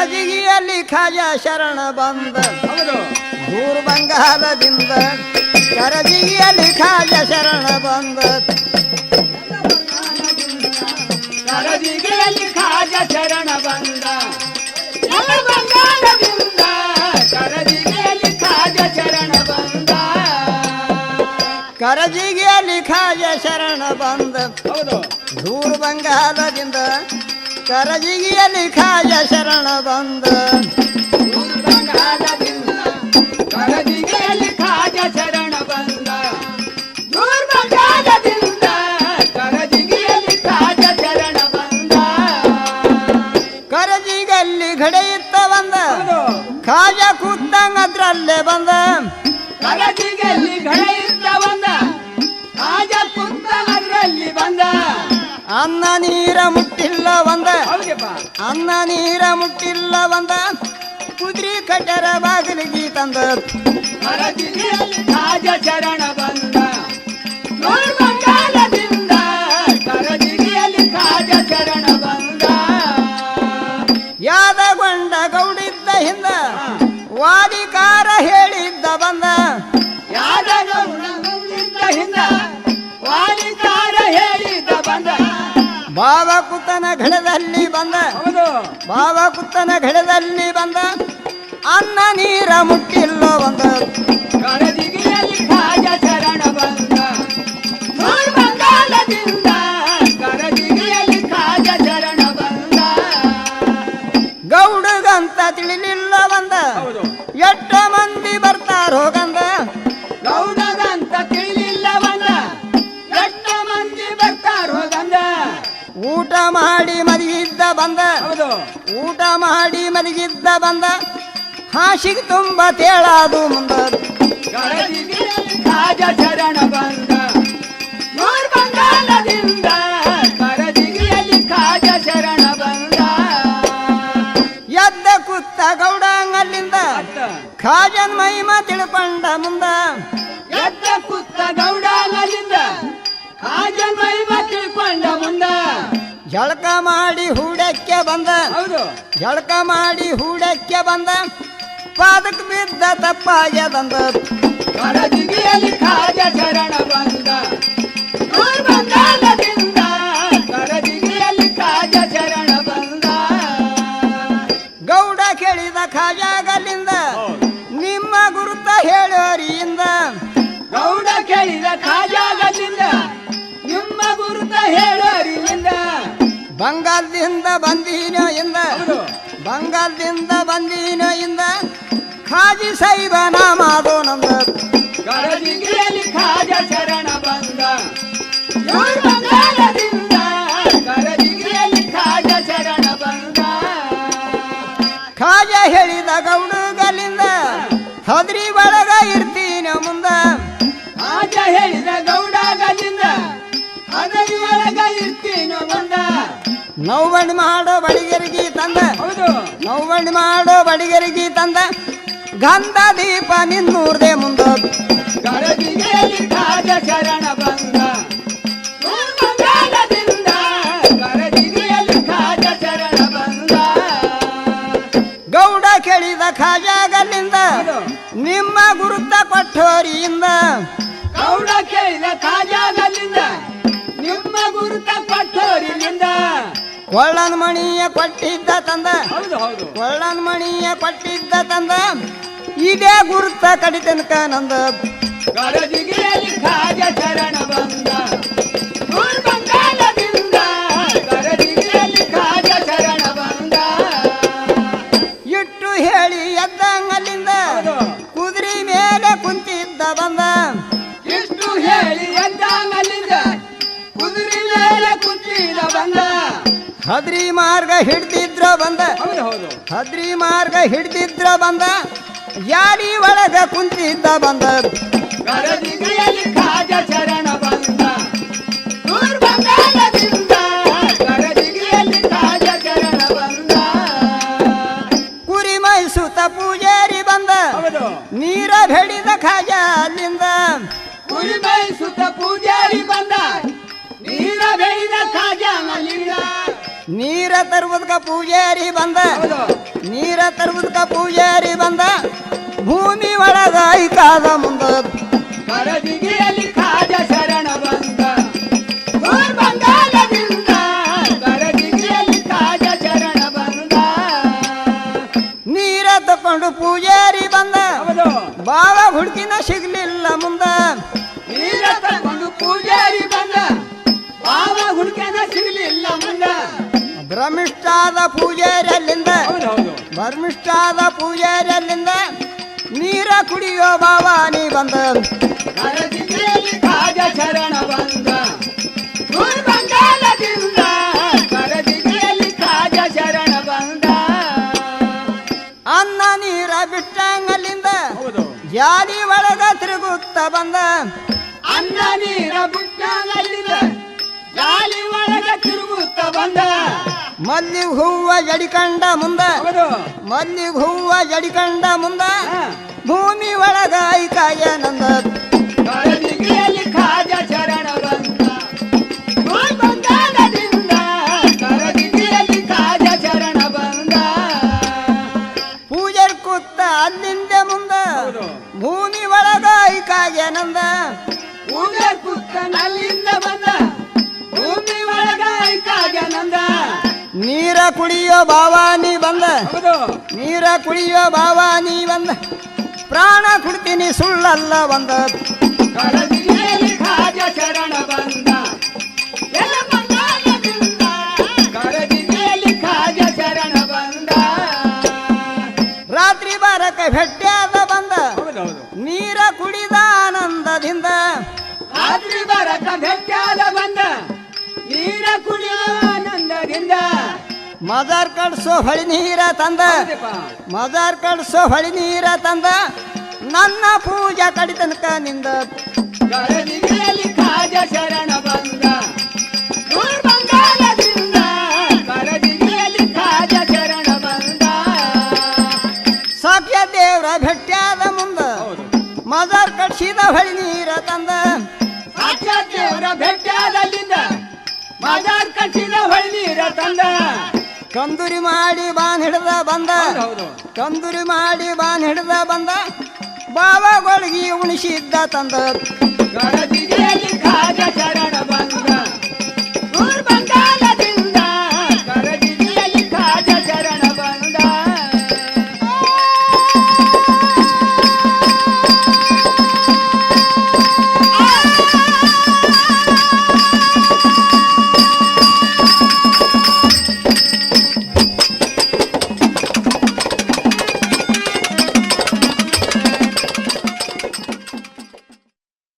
ಕರಜಿಗಿಯಲ್ಲಿ ಖಾಜ ಶರಣ ಬಂದ ದೂರ ಬಂಗಾಲದಿಂದ ಕರಜಿಗಿಯಲ್ಲಿ ಖಾಜ ಶರಣ ಬಂದ ಕರಜಿಗಿಯಲ್ಲಿ ಖಾಜ ಶರಣ ಬಂದ ಬಂಗಾಲದಿಂದ ಕರಜಿಗಿಯಲ್ಲಿ ಖಾಜ ಶರಣ ಬಂದ ಕರಜಿಗಿಯಲ್ಲಿ ಖಾಜ ಶರಣ ಬಂದ ದೂರ ಬಂಗಾಲದಿಂದ ಕರಜಿಗಿಯಲ್ಲಿ ಖಾಜ ಶರಣ ಬಂದ ಬಂಗಾಲದಿಂದ ಕರಜಿಗಿಯಲ್ಲಿ ಖಾಜ ಶರಣ ಬಂದ ದೂರ ಬಂಗಾಲದಿಂದ ಕರಜಿಗಿಯಲ್ಲಿ ಖಾಜ ಶರಣ ಬಂದ ಕರಜಿಗಲ್ಲಿ ಘಡೆ ಇತ್ತ ಬಂದ ಖಾಜ ಕೂತಂಗ ಅದ್ರಲ್ಲೇ ಬಂದ ಕರಜಿಗಲ್ಲಿ ಘಡೆ ಇತ್ತ ಬಂದ ಖಾಜ ಕೂತಂಗ ಅದ್ರಲ್ಲಿ ಬಂದ ಅನ್ನ ನೀರ ಮುಟ್ಟಿಲ್ಲ ಬಂದ ಅನ್ನ ನೀರ ಮುಟ್ಟಿಲ್ಲ ಬಂದ ಕುದುರೆ ಕಟ್ಟರ ಬಾಗಿಲಿಗೆ ತಂದ ಕರಜಿಗಿಯಲ್ಲಿ ಖಾಜ ಶರಣ ಬಂದ ದೂರ ಬಂಗಾಲದಿಂದ ಕರಜಿಗಿಯಲ್ಲಿ ಖಾಜ ಶರಣ ಬಂದ ಯಾದಗೊಂಡ ಗೌಡಿದ್ದ ಹಿಂದ ವಾದಿಕಾರ ಹೇಳಿದ್ದ ಬಂದ ಯಾದಗೊಂಡ ಹಿಂದ ವಾಲಿಕಾರ ಹೇಳಿದ್ದ ಬಂದ ಭಾವಕುತನ ಘಡದಲ್ಲಿ ಬಂದ ಭಾವಕುತನ ಘಡದಲ್ಲಿ ಬಂದ ಅನ್ನ ನೀರ ಮುಟ್ಟಿಲ್ಲ ಬಂದ ಕರಜಿಗಿಯಲ್ಲಿ ಖಾಜ ಶರಣ ಬಂದ ದೂರ ಬಂಗಾಲದಿಂದ ಕರಜಿಗಿಯಲ್ಲಿ ಖಾಜ ಶರಣ ಬಂದ ಗೌಡಗಂತ ತಿಳಿಲಿಲ್ಲ ಬಂದ ಎಷ್ಟ ಮಂದಿ ಬರ್ತಾರ ಹೋಗಂದ ಗೌಡದಂತ ತಿಳಿಲಿಲ್ಲ ಬಂದ ಎಷ್ಟು ಮಂದಿ ಬರ್ತಾರ ಹೋಗಂದ ಊಟ ಮಾಡಿ ಮಲಗಿದ್ದ ಬಂದ ಊಟ ಮಾಡಿ ಮಲಗಿದ್ದ ಬಂದ ಹಾಸಿಗೆ ತುಂಬ ತೇಳಾದು ಮುಂದ ಕರಜಿಗಿಯಲ್ಲಿ ಖಾಜ ಶರಣ ಬಂದ ದೂರ ಬಂಗಾಲದಿಂದ ಕರಜಿಗಿಯಲ್ಲಿ ಖಾಜ ಶರಣ ಬಂದ ಎದ್ದ ಕುತ್ತ ಗೌಡಂಗಲ್ಲಿಂದ ಖಾಜನ್ ಮಹಿಮ ತಿಳ್ಕೊಂಡ ಮುಂದ ಎದ್ದ ಕುತ್ತ ಗೌಡಾಗಲಿಂದ ಖಾಜ ಮಹಿಮ ತಿಳ್ಕೊಂಡ ಮುಂದ ಜಳಕ ಮಾಡಿ ಹೂಡಕ್ಕೆ ಬಂದ ಜಳಕ ಮಾಡಿ ಹೂಡಕ್ಕೆ ಬಂದ ಪಾದಕ್ಕೆ ಬಿದ್ದ ತಪ್ಪಾಗ್ಯದಂದ ಕರಜಿಗಿಯಲ್ಲಿ ಖಾಜ ಶರಣ ಬಂದ ದೂರ ಬಂಗಾಲದಿಂದ ಕರಜಿಗಿಯಲ್ಲಿ ಖಾಜ ಶರಣ ಬಂದ ಗೌಡ ಕೇಳಿದ ಖಾಜಾಗಲ್ಲಿಂದ ನಿಮ್ಮ ಗುರುತ ಹೇಳೋರಿಯಿಂದ ಗೌಡ ಕೇಳಿದ ಖಾಜಾಗಲಿಂದ ನಿಮ್ಮ ಗುರುತ ಹೇಳೋರಿಲಿಂದ ಬಂಗಾಲದಿಂದ ಬಂದೀನೋ ಇಂದ ಬಂಗಾಲದಿಂದ ಬಂದೀನೋ ಇಂದ ಖಾಜಿ ಸಾಹಿಬ ನಾಮಾದೋ ನಂದ ಕರಜಿಗಿಯಲ್ಲಿ ಖಾಜ ಶರಣ ಬಂದ ದೂರ ಬಂಗಾಲದಿಂದ ಕರಜಿಗಿಯಲ್ಲಿ ಖಾಜ ಶರಣ ಬಂದ ಖಾಜ ಹೇಳಿದ ಗೌಡಗಲ್ಲಿಂದ ಹದ್ರಿ ಒಳಗ ಇರ್ತೀನ ಮುಂದ ಖಾಜ ಹೇಳಿದ ಗೌಡಾಗಲಿಂದ ಅದರಿ ಒಳಗ ಇರ್ತೀನೋ ಬಂದ ನೌವಣಿ ಮಾಡೋ ಬಡಿಗರಿಗೆ ತಂದ ನೌವಣಿ ಮಾಡೋ ಬಡಿಗರಿಗೆ ತಂದ ಗಂಧ ದೀಪ ನಿನ್ನೂರ್ದೆ ಮುಂದ ಕರಜಿಗಿಯಲ್ಲಿ ಖಾಜ ಶರಣ ಬಂದ ದೂರ ಬಂಗಾಲದಿಂದ ಕರಜಿಗಿಯಲ್ಲಿ ಖಾಜ ಶರಣ ಬಂದ ಗೌಡ ಕೇಳಿದ ಖಾಜಾಗಲ್ಲಿಂದ ನಿಮ್ಮ ಗುರುತ ಕೊಟ್ಟೋರಿಯಿಂದ ಗೌಡ ಕೇಳಿದ ಖಾಜಾಗಲಿಂದ ನಿಮ್ಮ ಗುರುತ ಕೊಟ್ಟೋರಿಲಿಂದ ಕೊಳ್ಳನ ಮಣಿಯ ಕೊಟ್ಟಿದ್ದ ತಂದ ಕೊಳ್ಳನ ಮಣಿಯ ಕೊಟ್ಟಿದ್ದ ತಂದ ಇದೇ ಗುರುತ ಕಡಿತನಕ ನಂದ ಕರಜಿಗಿಯಲ್ಲಿ ಖಾಜ ಶರಣ ಬಂದ ದೂರ ಬಂಗಾಲದಿಂದ ಕರಜಿಗಿಯಲ್ಲಿ ಖಾಜ ಶರಣ ಬಂದ ಇಟ್ಟು ಹೇಳಿ ಎದ್ದಂಗಲ್ಲಿಂದ ಕುದುರೆ ಮೇಲೆ ಕುಂತಿದ್ದ ಬಂದ ಇಷ್ಟು ಹೇಳಿ ಎದ್ದಂಗಲ್ಲಿಂದ ಕುದುರೆ ಮೇಲೆ ಕುಂತಿದ ಬಂದ ಹದ್ರಿ ಮಾರ್ಗ ಹಿಡ್ದಿದ್ರ ಬಂದ ಹದ್ರಿ ಮಾರ್ಗ ಹಿಡ್ದಿದ್ರ ಬಂದ ಯಾರಿ ಒಳಗ ಕುಂತಿದ್ದ ಬಂದ ಕರಜಿಗಿಯಲ್ಲಿ ಖಾಜ ಶರಣ ಬಂದ ದೂರ ಬಂಗಾಲದಿಂದ ಕರಜಿಗಿಯಲ್ಲಿ ಖಾಜ ಶರಣ ಬಂದ ಕುರಿ ಮೈಸುತ್ತ ಪೂಜಾರಿ ಬಂದ ನೀರ ಬೆಡಿದ ಖಾಜ ಅಲ್ಲಿಂದ ಕುರಿ ಮೈಸುತ್ತ ಪೂಜಾರಿ ಬಂದ ನೀರ ಬೆಳೆದ ಖಾಜ ಅಲ್ಲಿಂದ ನೀರ ತರುವುದಕ್ಕ ಪೂಜಾರಿ ಬಂದ ಹೌದು ನೀರ ತರುವುದಕ್ಕ ಪೂಜಾರಿ ಬಂದ ಭೂಮಿ ಒಳಗ ಐಕಾದ ಮುಂದ ಕರಜಿಗಿಯಲ್ಲಿ ಖಾಜ ಶರಣ ಬಂದ ಊರ್ ಬಂಗಾಲದಿಂದ ಕರಜಿಗಿಯಲ್ಲಿ ಖಾಜ ಶರಣ ಬಂದ ನೀರ ತಕೊಂಡು ಪೂಜಾರಿ ಬಂದ ಹೌದು ಬಾವ ಹುಡುಕಿನ ಸಿಗ್ಲಿಲ್ಲ ಮುಂದ ನೀರ ತಗೊಂಡು ಪೂಜಾರಿ ಬಂದ ಬಾವ ಹುಡುಕನ ಸಿಗಲಿಲ್ಲ ಮುಂದ ಭ್ರಮಿಷ್ಟಾದ ಪೂಜಾರಿ ಅಲ್ಲಿಂದ ಹೌದು ಹೌದು ಭರ್ಮಿಷ್ಟಾದ ಪೂಜಾರಿ ಅಲ್ಲಿಂದ ನೀರ ಕುಡಿಯೋ ಬಾವ ನೀ ಬಂದ ಕರಜಿಗಿಯಲ್ಲಿ ಖಾಜ ಶರಣ ಬಂದ ಊರ್ ಬಂಗಾಲದಿಂದ ಕರಜಿಗಿಯಲ್ಲಿ ಖಾಜ ಶರಣ ಬಂದ ಅನ್ನ ನೀರ ಬಿಟ್ಟಂಗಲ್ಲಿಂದ ಹೌದು ಜಾಲಿ ಒಳಗ ತಿರುಗುತ್ತ ಬಂದ ಅನ್ನ ನೀರ ಬುಟ್ಟಂಗಲ್ಲಿಂದ ಜಾಲಿ ಒಳಗ ತಿರುಗುತ್ತ ಬಂದ ಮಲ್ಲಿಗೆ ಹೂವ ಜಡಿಕಂಡ ಮುಂದ ಹೌದು ಮಲ್ಲಿಗೆ ಹೂವ ಜಡಿಕಂಡ ಮುಂದ ಹಾ. ಭೂಮಿ ಒಳಗ ಐಕಾಯ ನಂದ ಕರಜಿಗಿಯಲ್ಲಿ ಖಾಜ ಶರಣ ಬಂದ ಊರ್ ಬಂಗಾಲದಿಂದ ಕರಜಿಗಿಯಲ್ಲಿ ಖಾಜ ಶರಣ ಬಂದ ಪೂಜರ್ ಕೂತ ಅಲ್ಲಿಂದ ಮುಂದ ಹೌದು ಭೂಮಿ ಒಳಗ ಐಕಾಯ ನಂದ ಊರ ಕುತ್ತನಲ್ಲಿಂದ ಬಂದ ಭೂಮಿ ಒಳಗ ಐಕಾಗನಂದ ನೀರ ಕುಡಿಯೋ ಬಾವಾನಿ ಬಂದ ಹೌದು ನೀರ ಕುಡಿಯೋ ಬಾವಾನಿ ಬಂದ ಪ್ರಾಣ ಕುಡ್ತೀನಿ ಸುಳ್ಳಲ್ಲ ಬಂದ ಕರಜಿಗಿಯಲ್ಲಿ ಖಾಜ ಶರಣ ಬಂದ ಎಲ್ಲ ಬಂಗಾಲದಿಂದ ಕರಜಿಗಿಯಲ್ಲಿ ಖಾಜ ಶರಣ ಬಂದ ರಾತ್ರಿ ಬಾರಕ ಭೆಟ್ಟ್ಯಾದ ಬಂದ ಹೌದು ಹೌದು ನೀರ ಕುಡಿದ ಆನಂದದಿಂದ ರಾತ್ರಿ ಬರಕ ಭೆಟ್ಟಾದ ಬಂದ ನೀರ ಕುಡಿಯುವ ಆನಂದದಿಂದ ಮಜಾರ್ ಕಡ್ಸೋ ಹೊಳಿ ನೀರ ತಂದ ಹೌದಪ್ಪ. ಮಜಾರ್ ಕಡ್ಸೋ ಹೊಳಿ ನೀರ ತಂದ ನನ್ನ ಪೂಜಾ ಕಡಿತನಕ ನಿಂದ ಕರಜಿಗಿಯಲ್ಲಿ ಖಾಜ ಶರಣ ಬಂದ ಊರ್ ಬಂಗಾಲದಿಂದ ಕರಜಿಗಿಯಲ್ಲಿ ಖಾಜ ಶರಣ ಬಂದ ಸಾಕ್ಯ ದೇವ್ರ ಭೆಟ್ಟ್ಯಾದ ಮುಂದ ಹೌದು ಮಜಾರ್ ಕಡ್ಸಿದ ಹೊಳಿ ನೀರ ತಂದ ಸಾಕ್ಷಾತ್ ದೇವರ ಭೇಟಿಯಾದಲ್ಲಿಂದ ಮಜಾರ್ ಕಟ್ಟಿದ ಹೊಳಿ ನೀರ ತಂದ ಕಂದುರಿ ಮಾಡಿ ಬಾನ್ ಹಿಡ್ದ ಬಂದ ಹೌದು ಕಂದುರಿ ಮಾಡಿ ಬಾನ್ ಹಿಡ್ದ ಬಂದ ಬಾವಗೊಳಗಿ ಉಣಿಸಿದ್ದ ತಂದ ಕರಜಿಗಿಯಲ್ಲಿ ಖಾಜ